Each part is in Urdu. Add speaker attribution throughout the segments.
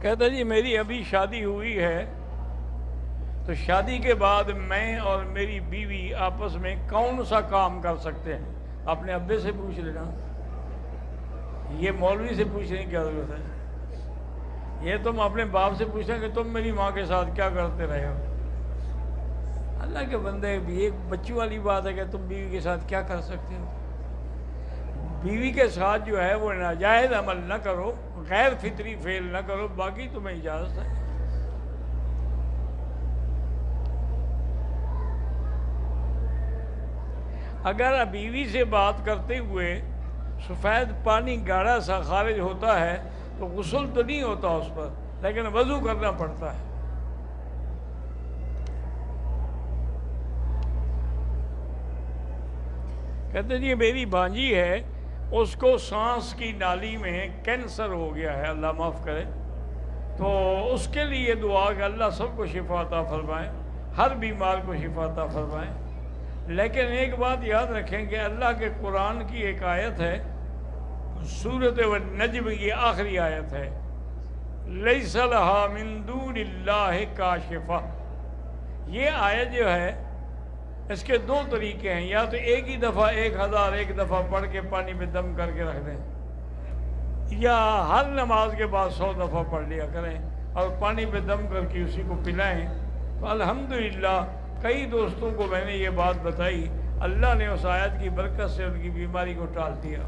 Speaker 1: کہتا جی میری ابھی شادی ہوئی ہے، تو شادی کے بعد میں اور میری بیوی آپس میں کون سا کام کر سکتے ہیں؟ اپنے ابے سے پوچھ لینا، یہ مولوی سے پوچھنے کی کیا ضرورت ہے؟ یہ تم اپنے باپ سے پوچھنا کہ تم میری ماں کے ساتھ کیا کرتے رہے ہو۔ اللہ کے بندے، بھی ایک بچوں والی بات ہے کہ تم بیوی کے ساتھ کیا کر سکتے ہو؟ بیوی کے ساتھ جو ہے وہ ناجائز عمل نہ کرو، غیر فطری فعل نہ کرو، باقی تمہیں اجازت ہے۔ اگر بیوی سے بات کرتے ہوئے سفید پانی گاڑھا سا خارج ہوتا ہے تو غسل تو نہیں ہوتا اس پر، لیکن وضو کرنا پڑتا ہے۔ کہتے جی میری بھانجی ہے، اس کو سانس کی نالی میں کینسر ہو گیا ہے، اللہ معاف کرے، تو اس کے لیے دعا کہ اللہ سب کو شفا عطا فرمائے، ہر بیمار کو شفا عطا فرمائے۔ لیکن ایک بات یاد رکھیں کہ اللہ کے قرآن کی ایک آیت ہے، سورۃ النجم کی آخری آیت ہے، لیس لہا من دون اللہ کاشفہ۔ یہ آیت جو ہے اس کے دو طریقے ہیں، یا تو ایک ہی دفعہ 1000 ایک دفعہ پڑھ کے پانی میں دم کر کے رکھ دیں، یا ہر نماز کے بعد 100 دفعہ پڑھ لیا کریں اور پانی پہ دم کر کے اسی کو پلائیں۔ تو الحمدللہ کئی دوستوں کو میں نے یہ بات بتائی، اللہ نے اس آیت کی برکت سے ان کی بیماری کو ٹال دیا۔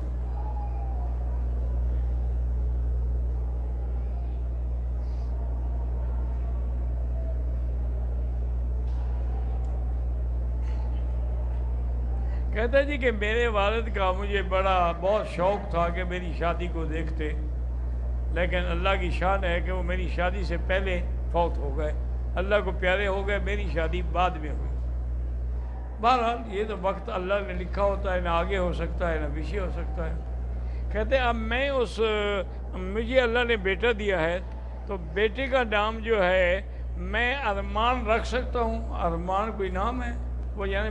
Speaker 1: کہتا جی کہ میرے والد کا مجھے بہت شوق تھا کہ میری شادی کو دیکھتے، لیکن اللہ کی شان ہے کہ وہ میری شادی سے پہلے فوت ہو گئے، اللہ کو پیارے ہو گئے، میری شادی بعد میں ہوئی۔ بہرحال یہ تو وقت اللہ نے لکھا ہوتا ہے، نہ آگے ہو سکتا ہے نہ پیچھے ہو سکتا ہے۔ کہتے اب میں مجھے اللہ نے بیٹا دیا ہے، تو بیٹے کا نام جو ہے میں ارمان رکھ سکتا ہوں؟ ارمان کوئی نام ہے؟ وہ یعنی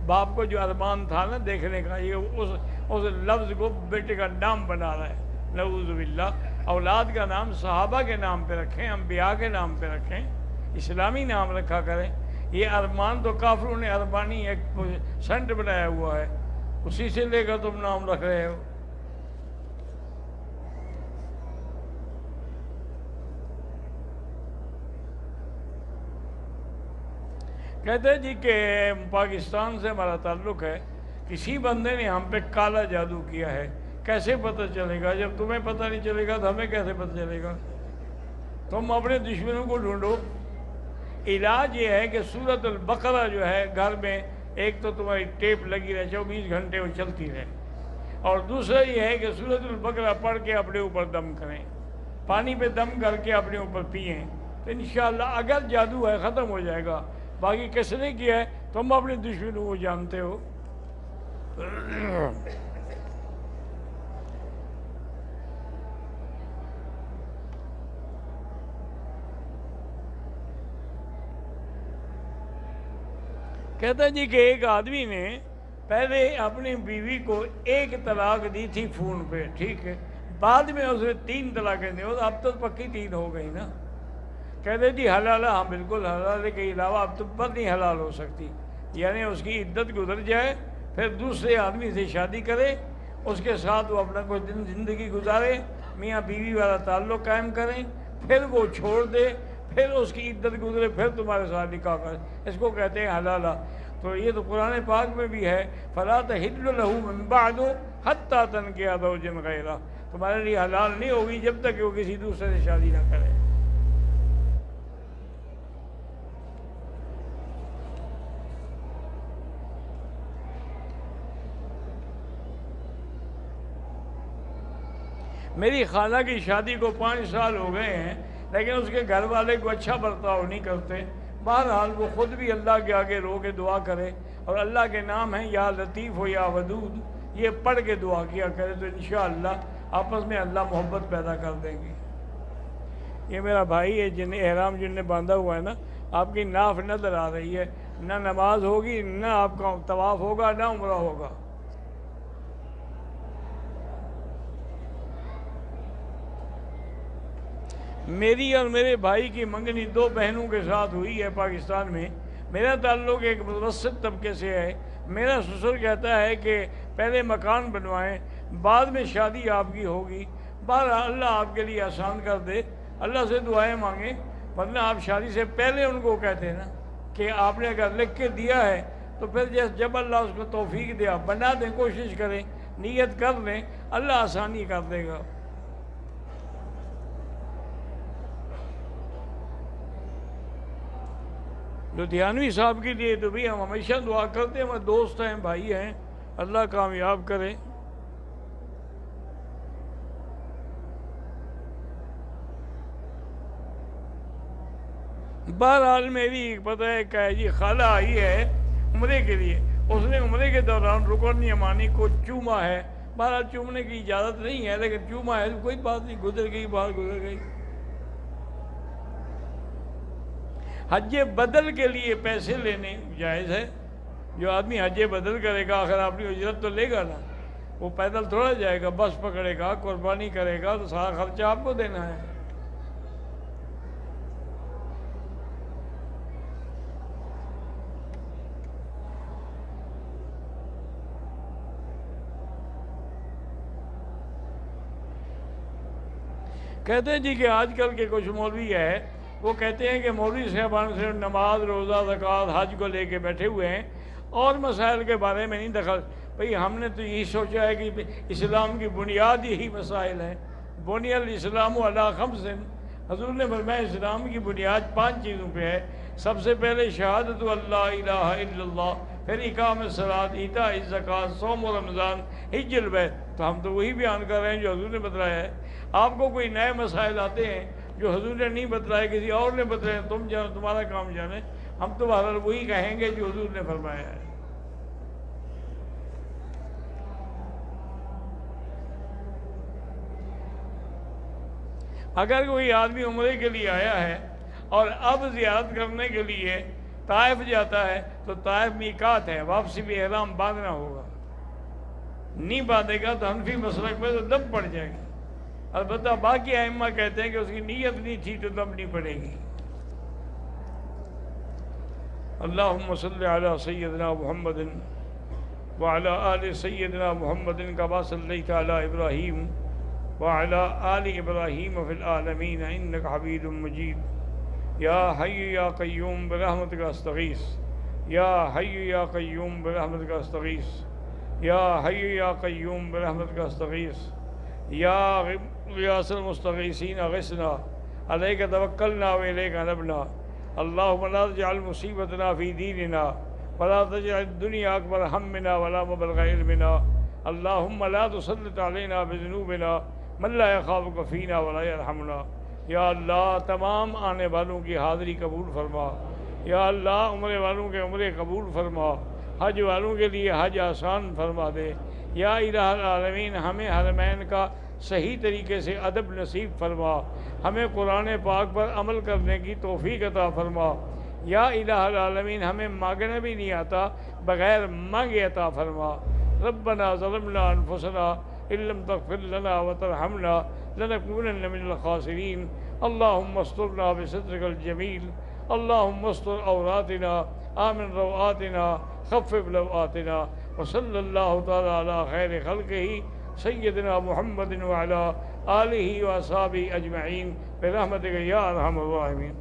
Speaker 1: باپ کو جو ارمان تھا نا دیکھنے کا، یہ اس لفظ کو بیٹے کا نام بنا رہا ہے، نعوذ باللہ۔ اولاد کا نام صحابہ کے نام پہ رکھیں، انبیاء کے نام پہ رکھیں، اسلامی نام رکھا کریں۔ یہ ارمان تو کافروں نے ارمانی ایک سنٹ بنایا ہوا ہے، اسی سے لے کر تم نام رکھ رہے ہو۔ کہتے ہیں جی کہ پاکستان سے ہمارا تعلق ہے، کسی بندے نے ہم پہ کالا جادو کیا ہے، کیسے پتہ چلے گا؟ جب تمہیں پتہ نہیں چلے گا تو ہمیں کیسے پتہ چلے گا؟ تم اپنے دشمنوں کو ڈھونڈو۔ علاج یہ ہے کہ سورۃ البقرہ جو ہے گھر میں ایک تو تمہاری ٹیپ لگی رہے، 24 گھنٹے وہ چلتی رہے، اور دوسرا یہ ہے کہ سورۃ البقرہ پڑھ کے اپنے اوپر دم کریں، پانی پہ دم کر کے اپنے اوپر پئیں، تو انشاءاللہ اگر جادو ہے ختم ہو جائے گا۔ باقی کس نے کیا ہے تم اپنے دشمنوں کو جانتے ہو۔ کہتا جی کہ ایک آدمی نے پہلے اپنی بیوی کو 1 طلاق دی تھی فون پہ، ٹھیک ہے، بعد میں اس نے 3 طلاقیں دی، اب تو پکی 3 ہو گئی نا۔ کہتے جی حلال ہے، ہاں بالکل حلال ہے، کے علاوہ اب تم پر نہیں حلال ہو سکتی، یعنی اس کی عدت گزر جائے، پھر دوسرے آدمی سے شادی کرے، اس کے ساتھ وہ اپنا کچھ دن زندگی گزارے، میاں بیوی والا تعلق قائم کریں، پھر وہ چھوڑ دے، پھر اس کی عدت گزرے، پھر تمہارے ساتھ نکاح کرے، اس کو کہتے ہیں حلالہ۔ تو یہ تو قرآن پاک میں بھی ہے، فَلَا تَحِلُّ لَهُ مِن بَعْدُ حَتَّى تَنكِحَ زَوْجًا غَيْرَهُ، تمہارے لیے حلال نہیں ہوگی جب تک کہ وہ کسی دوسرے سے شادی نہ کرے۔ میری خالہ کی شادی کو 5 سال ہو گئے ہیں، لیکن اس کے گھر والے کو اچھا برتاؤ نہیں کرتے۔ بہرحال وہ خود بھی اللہ کے آگے رو کے دعا کرے، اور اللہ کے نام ہیں یا لطیف ہو یا ودود، یہ پڑھ کے دعا کیا کرے، تو انشاءاللہ آپس میں اللہ محبت پیدا کر دیں گے۔ یہ میرا بھائی ہے جن احرام جن نے باندھا ہوا ہے نا، آپ کی ناف نظر آ رہی ہے، نہ نماز ہوگی، نہ آپ کا طواف ہوگا، نہ عمرہ ہوگا۔ میری اور میرے بھائی کی منگنی دو بہنوں کے ساتھ ہوئی ہے پاکستان میں. میرا تعلق ایک متوسط طبقے سے ہے. میرا سسر کہتا ہے کہ پہلے مکان بنوائیں بعد میں شادی آپ کی ہوگی. بہرحال اللہ آپ کے لیے آسان کر دے, اللہ سے دعائیں مانگیں, ورنہ آپ شادی سے پہلے ان کو کہتے ہیں نا کہ آپ نے اگر لکھ کے دیا ہے تو پھر جب اللہ اس کو توفیق دیا بنا دیں, کوشش کریں, نیت کر لیں, اللہ آسانی کر دے گا. لدھیانوی صاحب کے لیے تو بھی ہم ہمیشہ دعا کرتے ہیں, ہمارے دوست ہیں, بھائی ہیں, اللہ کامیاب کرے. بہرحال میری پتہ ہے کہ جی خالہ آئی ہے عمرے کے لیے, اس نے عمرے کے دوران رکن یمانی کو چوما ہے. بہرحال چومنے کی اجازت نہیں ہے لیکن چوما ہے, کوئی بات نہیں, گزر گئی بات گزر گئی. حج بدل کے لیے پیسے لینے جائز ہے. جو آدمی حج بدل کرے گا آخر اپنی اجرت تو لے گا نا, وہ پیدل تھوڑا جائے گا, بس پکڑے گا, قربانی کرے گا تو سارا خرچہ آپ کو دینا ہے. کہتے ہیں جی کہ آج کل کے کچھ مولوی ہے وہ کہتے ہیں کہ مولوی صاحبان صرف نماز, روزہ, زکوٰۃ, حج کو لے کے بیٹھے ہوئے ہیں اور مسائل کے بارے میں نہیں دخل. بھئی ہم نے تو یہی سوچا ہے کہ اسلام کی بنیاد یہی مسائل ہیں. بنی الاسلام علی خمس, حضور نے فرمایا اسلام کی بنیاد 5 چیزوں پہ ہے. سب سے پہلے شہادت اللہ الہ الا اللہ, پھر اقام الصلاۃ, ایتاء الزکوٰۃ, صوم و رمضان, حج البیت. تو ہم تو وہی بیان کر رہے ہیں جو حضور نے بتلایا ہے. آپ کو کوئی نئے مسائل آتے ہیں جو حضور نے نہیں بتلائے, کسی اور نے بتلائے, تم جانو, تمہارا کام جانے. ہم تو بہرحال وہی کہیں گے جو حضور نے فرمایا ہے. اگر کوئی آدمی عمرے کے لیے آیا ہے اور اب زیارت کرنے کے لیے طائف جاتا ہے تو طائف میقات ہے, واپسی بھی احرام باندھنا ہوگا. نہیں باندھے گا تو حنفی مسلک میں تو دم پڑ جائے گی. البتہ باقی ائمہ کہتے ہیں کہ اس کی نیت نہیں تھی تو دم نہیں پڑے گی. اللہم صلی علی سیدنا محمد وعلی آل سیدنا محمد کما صلیت علی ابراہیم وعلی آل ابراہیم فی العالمین انک حمید مجید. یا حی یا قیوم برحمتک استغیث, یا حی یا قیوم برحمتک استغیث, یا حی یا قیوم برحمتک استغیث, یا غیاث المستغیثین اغثنا, علیک توکلنا و الیک انبنا. اللہم لا تجعل مصیبتنا فی دیننا ولا تجعل الدنیا اکبر ہمنا ولا مبلغ علمنا. اللہم لا تسلط علینا بذنوبنا من لا یخافک فینا ولا یرحمنا. یا اللہ تمام آنے والوں کی حاضری قبول فرما. یا اللہ عمرے والوں کے عمرے قبول فرما. حج والوں کے لیے حج آسان فرما دے. یا الہ العالمین ہمیں حرمین کا صحیح طریقے سے ادب نصیب فرما. ہمیں قرآن پاک پر عمل کرنے کی توفیق عطا فرما. یا الہ العالمین ہمیں مانگنا بھی نہیں آتا, بغیر مانگے عطا فرما. ربنا ظلمنا انفسنا ان لم تغفر لنا وترحمنا لنكونن من الخاسرین. اللہم استرنا بسترک الجمیل, اللہم استر عوراتنا, آمن روآتنا, خفف لوآتنا. وصلی اللہ تعالی علی خیر خلقہ سیدنا محمد وعلی آلہ واصحابہ اجمعین برحمتک یا ارحم الراحمین.